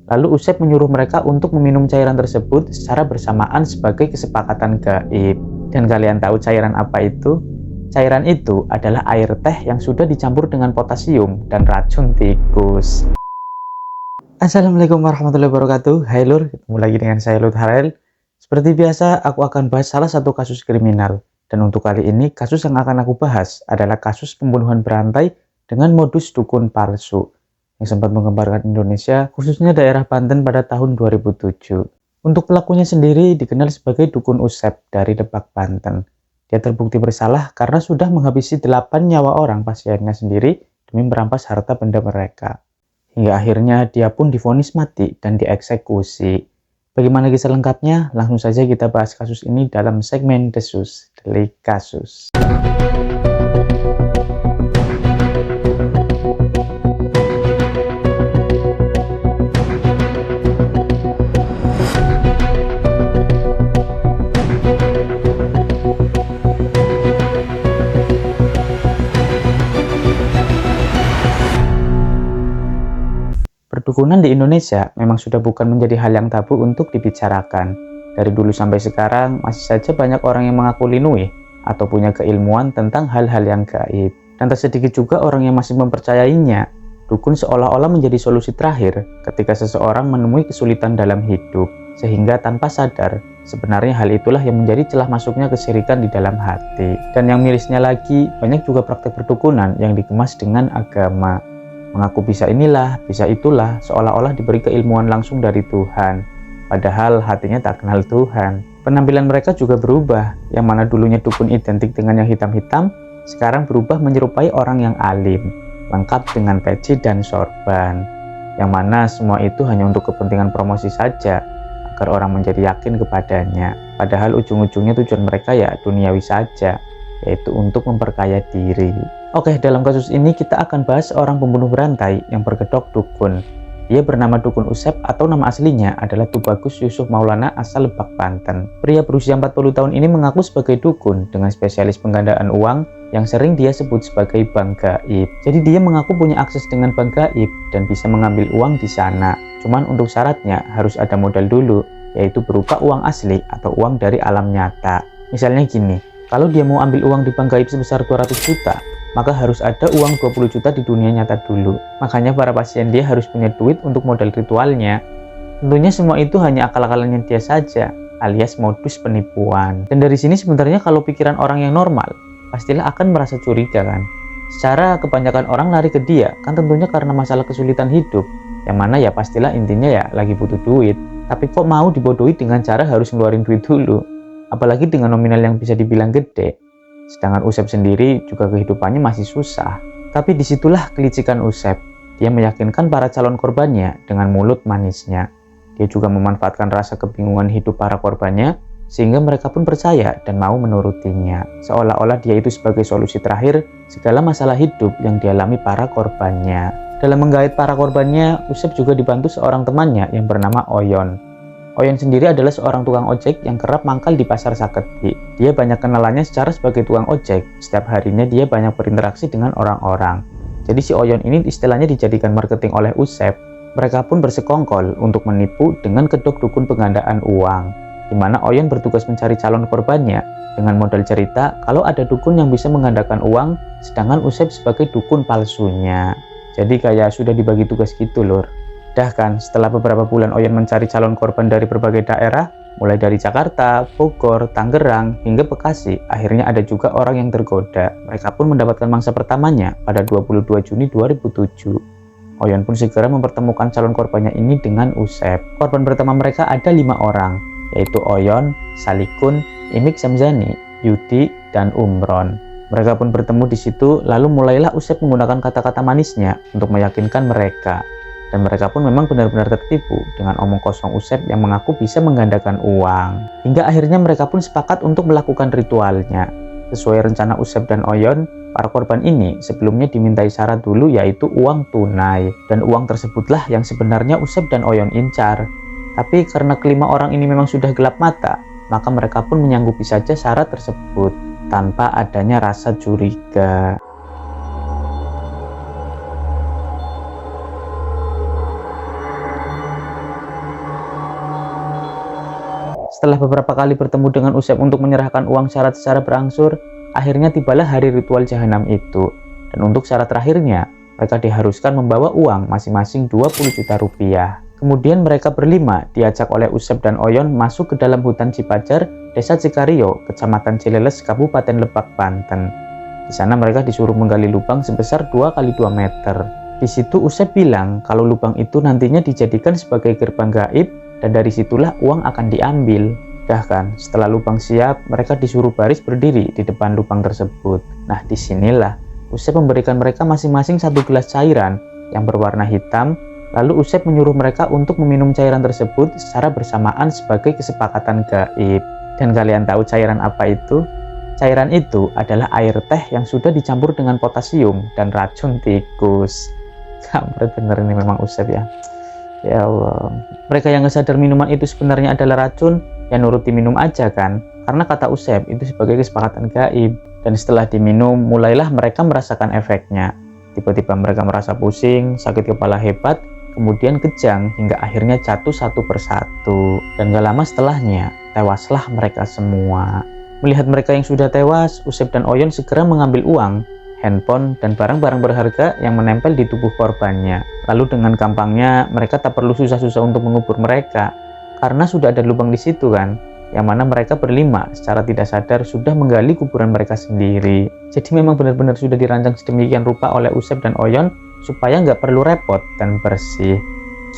Lalu Usep menyuruh mereka untuk meminum cairan tersebut secara bersamaan sebagai kesepakatan gaib. Dan kalian tahu cairan apa itu? Cairan itu adalah air teh yang sudah dicampur dengan potasium dan racun tikus. Assalamualaikum warahmatullahi wabarakatuh. Hai Lur, ketemu lagi dengan saya Lut Harel. Seperti biasa, aku akan bahas salah satu kasus kriminal. Dan untuk kali ini, kasus yang akan aku bahas adalah kasus pembunuhan berantai dengan modus dukun palsu yang sempat menggemparkan Indonesia, khususnya daerah Banten pada tahun 2007. Untuk pelakunya sendiri dikenal sebagai dukun Usep dari Lebak, Banten. Dia terbukti bersalah karena sudah menghabisi 8 nyawa orang pasiennya sendiri demi merampas harta benda mereka. Hingga akhirnya dia pun divonis mati dan dieksekusi. Bagaimana kisah lengkapnya? Langsung saja kita bahas kasus ini dalam segmen Desus Delik Kasus. Perdukunan di Indonesia memang sudah bukan menjadi hal yang tabu untuk dibicarakan. Dari dulu sampai sekarang, masih saja banyak orang yang mengaku linui atau punya keilmuan tentang hal-hal yang gaib. Dan tak sedikit juga orang yang masih mempercayainya. Dukun seolah-olah menjadi solusi terakhir ketika seseorang menemui kesulitan dalam hidup. Sehingga tanpa sadar, sebenarnya hal itulah yang menjadi celah masuknya kesirikan di dalam hati. Dan yang mirisnya lagi, banyak juga praktek perdukunan yang dikemas dengan agama. Mengaku bisa inilah, bisa itulah, seolah-olah diberi keilmuan langsung dari Tuhan. Padahal hatinya tak kenal Tuhan. Penampilan mereka juga berubah, yang mana dulunya dukun identik dengan yang hitam-hitam, sekarang berubah menyerupai orang yang alim, lengkap dengan peci dan sorban. Yang mana semua itu hanya untuk kepentingan promosi saja, agar orang menjadi yakin kepadanya. Padahal ujung-ujungnya tujuan mereka ya duniawi saja, yaitu untuk memperkaya diri. Oke, dalam kasus ini kita akan bahas seorang pembunuh berantai yang berkedok dukun. Dia bernama Dukun Usep atau nama aslinya adalah Tubagus Yusuf Maulana asal Lebak, Banten. Pria berusia 40 tahun ini mengaku sebagai dukun dengan spesialis penggandaan uang yang sering dia sebut sebagai bank gaib. Jadi dia mengaku punya akses dengan bank gaib dan bisa mengambil uang di sana. Cuman untuk syaratnya harus ada modal dulu, yaitu berupa uang asli atau uang dari alam nyata. Misalnya gini, kalau dia mau ambil uang di bank gaib sebesar 200 juta, maka harus ada uang 20 juta di dunia nyata dulu. Makanya para pasien dia harus punya duit untuk modal ritualnya. Tentunya semua itu hanya akal-akalannya dia saja, alias modus penipuan. Dan dari sini sebenarnya kalau pikiran orang yang normal, pastilah akan merasa curiga kan. Secara kebanyakan orang lari ke dia, kan tentunya karena masalah kesulitan hidup. Yang mana ya pastilah intinya ya lagi butuh duit. Tapi kok mau dibodohi dengan cara harus ngeluarin duit dulu? Apalagi dengan nominal yang bisa dibilang gede. Sedangkan Usep sendiri juga kehidupannya masih susah. Tapi disitulah kelicikan Usep. Dia meyakinkan para calon korbannya dengan mulut manisnya. Dia juga memanfaatkan rasa kebingungan hidup para korbannya, sehingga mereka pun percaya dan mau menurutinya. Seolah-olah dia itu sebagai solusi terakhir segala masalah hidup yang dialami para korbannya. Dalam menggait para korbannya, Usep juga dibantu seorang temannya yang bernama Oyon. Oyon sendiri adalah seorang tukang ojek yang kerap mangkal di pasar Saketi. Dia banyak kenalannya secara sebagai tukang ojek. Setiap harinya dia banyak berinteraksi dengan orang-orang. Jadi si Oyon ini istilahnya dijadikan marketing oleh Usep. Mereka pun bersekongkol untuk menipu dengan kedok dukun penggandaan uang. Di mana Oyon bertugas mencari calon korbannya dengan modal cerita kalau ada dukun yang bisa menggandakan uang, sedangkan Usep sebagai dukun palsunya. Jadi kayak sudah dibagi tugas gitu lur. Dah kan, setelah beberapa bulan Oyon mencari calon korban dari berbagai daerah, mulai dari Jakarta, Bogor, Tangerang, hingga Bekasi, akhirnya ada juga orang yang tergoda. Mereka pun mendapatkan mangsa pertamanya pada 22 Juni 2007. Oyon pun segera mempertemukan calon korbannya ini dengan Usep. Korban pertama mereka ada 5 orang, yaitu Oyon, Salikun, Imik Samzani, Yudi, dan Umron. Mereka pun bertemu di situ, lalu mulailah Usep menggunakan kata-kata manisnya untuk meyakinkan mereka. Dan mereka pun memang benar-benar tertipu dengan omong kosong Usep yang mengaku bisa menggandakan uang. Hingga akhirnya mereka pun sepakat untuk melakukan ritualnya. Sesuai rencana Usep dan Oyon, para korban ini sebelumnya dimintai syarat dulu yaitu uang tunai. Dan uang tersebutlah yang sebenarnya Usep dan Oyon incar. Tapi karena kelima orang ini memang sudah gelap mata, maka mereka pun menyanggupi saja syarat tersebut tanpa adanya rasa curiga. Setelah beberapa kali bertemu dengan Usep untuk menyerahkan uang syarat secara berangsur, akhirnya tibalah hari ritual jahanam itu. Dan untuk syarat terakhirnya, mereka diharuskan membawa uang masing-masing 20 juta rupiah. Kemudian mereka berlima diajak oleh Usep dan Oyon masuk ke dalam hutan Cipajar, Desa Cikario, Kecamatan Cileles, Kabupaten Lebak, Banten. Di sana mereka disuruh menggali lubang sebesar 2 kali 2 meter. Di situ Usep bilang kalau lubang itu nantinya dijadikan sebagai gerbang gaib dan dari situlah uang akan diambil. Bahkan setelah lubang siap, mereka disuruh baris berdiri di depan lubang tersebut. Nah, disinilah Usep memberikan mereka masing-masing 1 gelas cairan yang berwarna hitam. Lalu Usep menyuruh mereka untuk meminum cairan tersebut secara bersamaan sebagai kesepakatan gaib. Dan kalian tahu cairan apa itu? Cairan itu adalah air teh yang sudah dicampur dengan potasium dan racun tikus. Kampret bener ini memang Usep ya. Ya Allah. Mereka yang nggak sadar minuman itu sebenarnya adalah racun, ya nurut diminum aja kan. Karena kata Usep itu sebagai kesepakatan gaib. Dan setelah diminum, mulailah mereka merasakan efeknya. Tiba-tiba mereka merasa pusing, sakit kepala hebat, kemudian kejang hingga akhirnya jatuh satu persatu. Dan gak lama setelahnya, tewaslah mereka semua. Melihat mereka yang sudah tewas, Usep dan Oyon segera mengambil uang, handphone, dan barang-barang berharga yang menempel di tubuh korbannya. Lalu dengan gampangnya, mereka tak perlu susah-susah untuk mengubur mereka, karena sudah ada lubang di situ kan, yang mana mereka berlima secara tidak sadar sudah menggali kuburan mereka sendiri. Jadi memang benar-benar sudah dirancang sedemikian rupa oleh Usep dan Oyon, supaya nggak perlu repot dan bersih.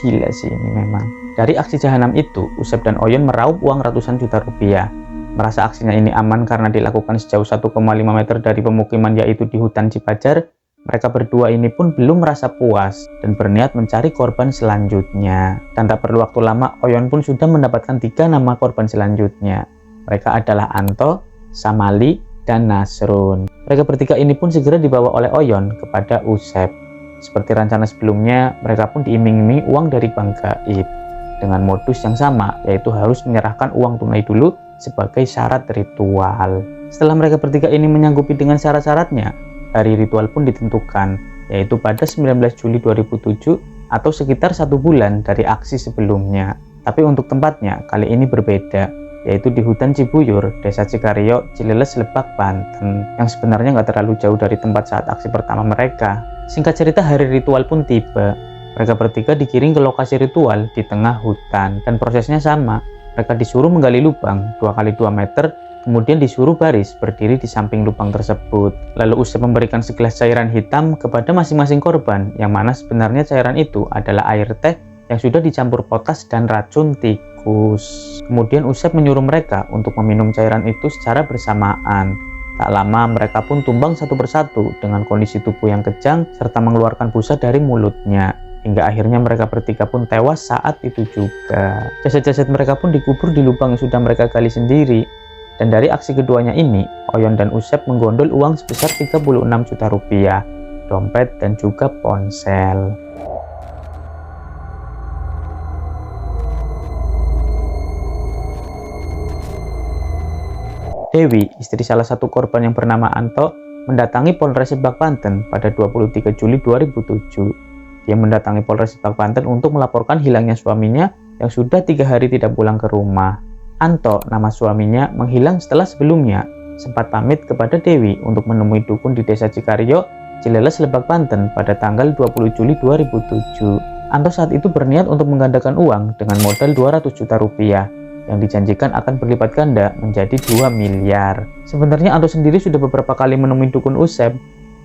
Gila sih ini memang. Dari aksi jahanam itu, Usep dan Oyon meraup uang ratusan juta rupiah. Merasa aksinya ini aman karena dilakukan sejauh 1,5 meter dari pemukiman yaitu di hutan Cipajar, mereka berdua ini pun belum merasa puas dan berniat mencari korban selanjutnya. Dan tak perlu waktu lama, Oyon pun sudah mendapatkan 3 nama korban selanjutnya. Mereka adalah Anto, Samali, dan Nasrun. Mereka bertiga ini pun segera dibawa oleh Oyon kepada Usep. Seperti rencana sebelumnya, mereka pun diiming-imingi uang dari bank gaib. Dengan modus yang sama, yaitu harus menyerahkan uang tunai dulu sebagai syarat ritual. Setelah mereka bertiga ini menyanggupi dengan syarat-syaratnya, hari ritual pun ditentukan, yaitu pada 19 Juli 2007 atau sekitar 1 bulan dari aksi sebelumnya. Tapi untuk tempatnya kali ini berbeda, yaitu di hutan Cibuyur, Desa Cikario, Cileles, Lebak, Banten, yang sebenarnya nggak terlalu jauh dari tempat saat aksi pertama mereka. Singkat cerita, hari ritual pun tiba. Mereka bertiga dikirim ke lokasi ritual di tengah hutan, dan prosesnya sama. Mereka disuruh menggali lubang 2 kali 2 meter, kemudian disuruh baris berdiri di samping lubang tersebut. Lalu Usep memberikan segelas cairan hitam kepada masing-masing korban, yang mana sebenarnya cairan itu adalah air teh yang sudah dicampur potas dan racun tikus. Kemudian Usep menyuruh mereka untuk meminum cairan itu secara bersamaan. Tak lama mereka pun tumbang satu persatu dengan kondisi tubuh yang kejang serta mengeluarkan busa dari mulutnya. Hingga akhirnya mereka bertiga pun tewas saat itu juga. Jasad-jasad mereka pun dikubur di lubang yang sudah mereka gali sendiri. Dan dari aksi keduanya ini, Oyon dan Usep menggondol uang sebesar 36 juta rupiah, dompet dan juga ponsel. Dewi, istri salah satu korban yang bernama Anto, mendatangi Polres Lebak, Banten pada 23 Juli 2007. Dia mendatangi Polres Lebak, Banten untuk melaporkan hilangnya suaminya yang sudah 3 hari tidak pulang ke rumah. Anto, nama suaminya, menghilang setelah sebelumnya sempat pamit kepada Dewi untuk menemui dukun di Desa Cikario, Cileles, Lebak, Banten pada tanggal 20 Juli 2007. Anto saat itu berniat untuk menggandakan uang dengan modal 200 juta rupiah yang dijanjikan akan berlipat ganda menjadi 2 miliar. Sebenarnya Anto sendiri sudah beberapa kali menemui dukun Usep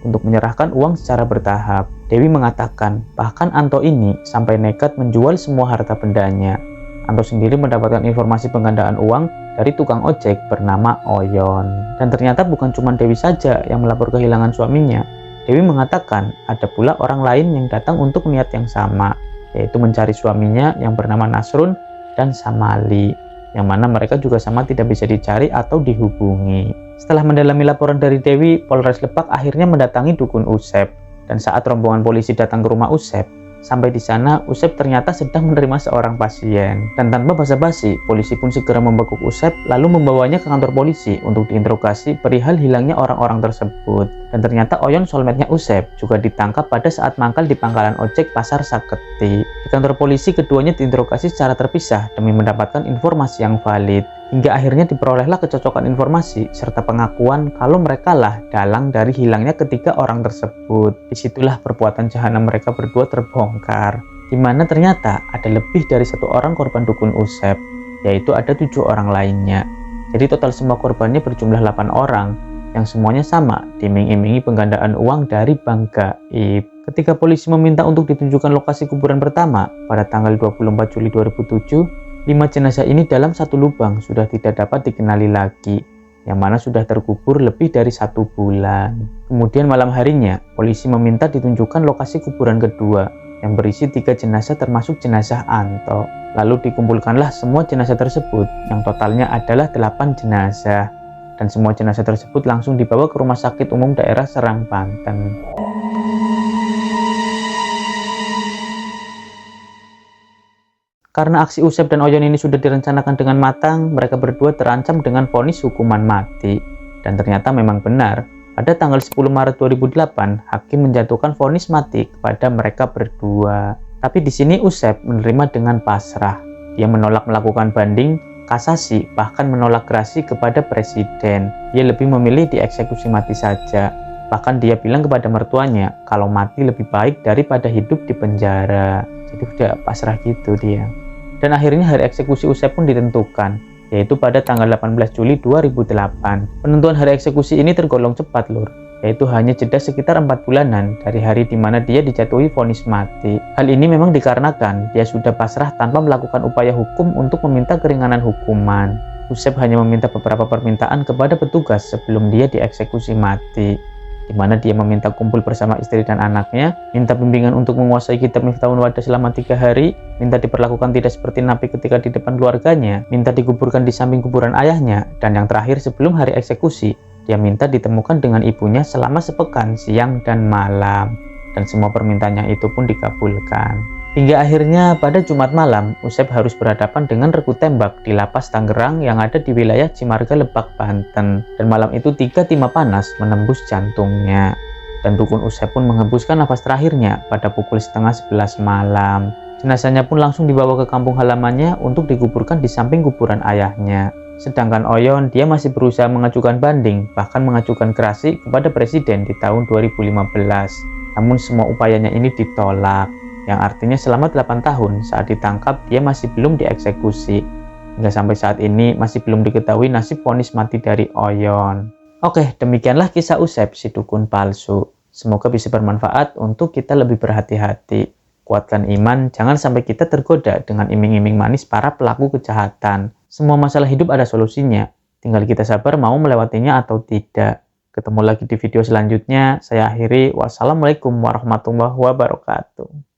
untuk menyerahkan uang secara bertahap. Dewi mengatakan, bahkan Anto ini sampai nekat menjual semua harta bendanya. Anto sendiri mendapatkan informasi penggandaan uang dari tukang ojek bernama Oyon. Dan ternyata bukan cuma Dewi saja yang melapor kehilangan suaminya. Dewi mengatakan ada pula orang lain yang datang untuk niat yang sama, yaitu mencari suaminya yang bernama Nasrun dan Samali, yang mana mereka juga sama tidak bisa dicari atau dihubungi. Setelah mendalami laporan dari Dewi, Polres Lebak akhirnya mendatangi dukun Usep. Dan saat rombongan polisi datang ke rumah Usep, Sampai di sana, Usep ternyata sedang menerima seorang pasien. Dan tanpa basa-basi, polisi pun segera membekuk Usep lalu membawanya ke kantor polisi untuk diinterogasi perihal hilangnya orang-orang tersebut. Dan ternyata Oyon soulmate-nya Usep juga ditangkap pada saat mangkal di pangkalan ojek Pasar Saketi. Di kantor polisi, keduanya diinterogasi secara terpisah demi mendapatkan informasi yang valid. Hingga akhirnya diperolehlah kecocokan informasi serta pengakuan kalau mereka lah dalang dari hilangnya ketiga orang tersebut. Disitulah perbuatan jahanam mereka berdua terbongkar, di mana ternyata ada lebih dari satu orang korban dukun Usep, yaitu ada 7 orang lainnya. Jadi total semua korbannya berjumlah 8 orang, yang semuanya sama diiming-imingi penggandaan uang dari bank gaib. Ketika polisi meminta untuk ditunjukkan lokasi kuburan pertama pada tanggal 24 Juli 2007, 5 jenazah ini dalam satu lubang sudah tidak dapat dikenali lagi, yang mana sudah terkubur lebih dari 1 bulan. Kemudian malam harinya, polisi meminta ditunjukkan lokasi kuburan kedua, yang berisi 3 jenazah termasuk jenazah Anto. Lalu dikumpulkanlah semua jenazah tersebut, yang totalnya adalah 8 jenazah. Dan semua jenazah tersebut langsung dibawa ke Rumah Sakit Umum Daerah Serang, Banten. Karena aksi Usep dan Oyon ini sudah direncanakan dengan matang, mereka berdua terancam dengan vonis hukuman mati. Dan ternyata memang benar, pada tanggal 10 Maret 2008, hakim menjatuhkan vonis mati kepada mereka berdua. Tapi di sini Usep menerima dengan pasrah. Dia menolak melakukan banding, kasasi, bahkan menolak gerasi kepada presiden. Dia lebih memilih dieksekusi mati saja. Bahkan dia bilang kepada mertuanya kalau mati lebih baik daripada hidup di penjara. Jadi udah pasrah gitu dia. Dan akhirnya hari eksekusi Usep pun ditentukan, yaitu pada tanggal 18 Juli 2008. Penentuan hari eksekusi ini tergolong cepat, Lur, yaitu hanya jeda sekitar 4 bulanan dari hari di mana dia dijatuhi vonis mati. Hal ini memang dikarenakan dia sudah pasrah tanpa melakukan upaya hukum untuk meminta keringanan hukuman. Usep hanya meminta beberapa permintaan kepada petugas sebelum dia dieksekusi mati, di mana dia meminta kumpul bersama istri dan anaknya, minta bimbingan untuk menguasai kitab Miftahul Wadah selama 3 hari, minta diperlakukan tidak seperti napi ketika di depan keluarganya, minta dikuburkan di samping kuburan ayahnya, dan yang terakhir sebelum hari eksekusi, dia minta ditemukan dengan ibunya selama sepekan siang dan malam. Dan semua permintaannya itu pun dikabulkan. Hingga akhirnya pada Jumat malam, Usep harus berhadapan dengan regu tembak di Lapas Tangerang yang ada di wilayah Cimarga, Lebak, Banten. Dan malam itu 3 timah panas menembus jantungnya. Dan dukun Usep pun menghembuskan nafas terakhirnya pada pukul 10:30 malam. Jenazahnya pun langsung dibawa ke kampung halamannya untuk dikuburkan di samping kuburan ayahnya. Sedangkan Oyon, dia masih berusaha mengajukan banding, bahkan mengajukan gerasi kepada presiden di tahun 2015. Namun semua upayanya ini ditolak, yang artinya selama 8 tahun saat ditangkap dia masih belum dieksekusi. Hingga sampai saat ini masih belum diketahui nasib vonis mati dari Oyon. Oke, demikianlah kisah Usep si dukun palsu. Semoga bisa bermanfaat untuk kita lebih berhati-hati. Kuatkan iman, jangan sampai kita tergoda dengan iming-iming manis para pelaku kejahatan. Semua masalah hidup ada solusinya, tinggal kita sabar mau melewatinya atau tidak. Ketemu lagi di video selanjutnya. Saya akhiri. Wassalamualaikum warahmatullahi wabarakatuh.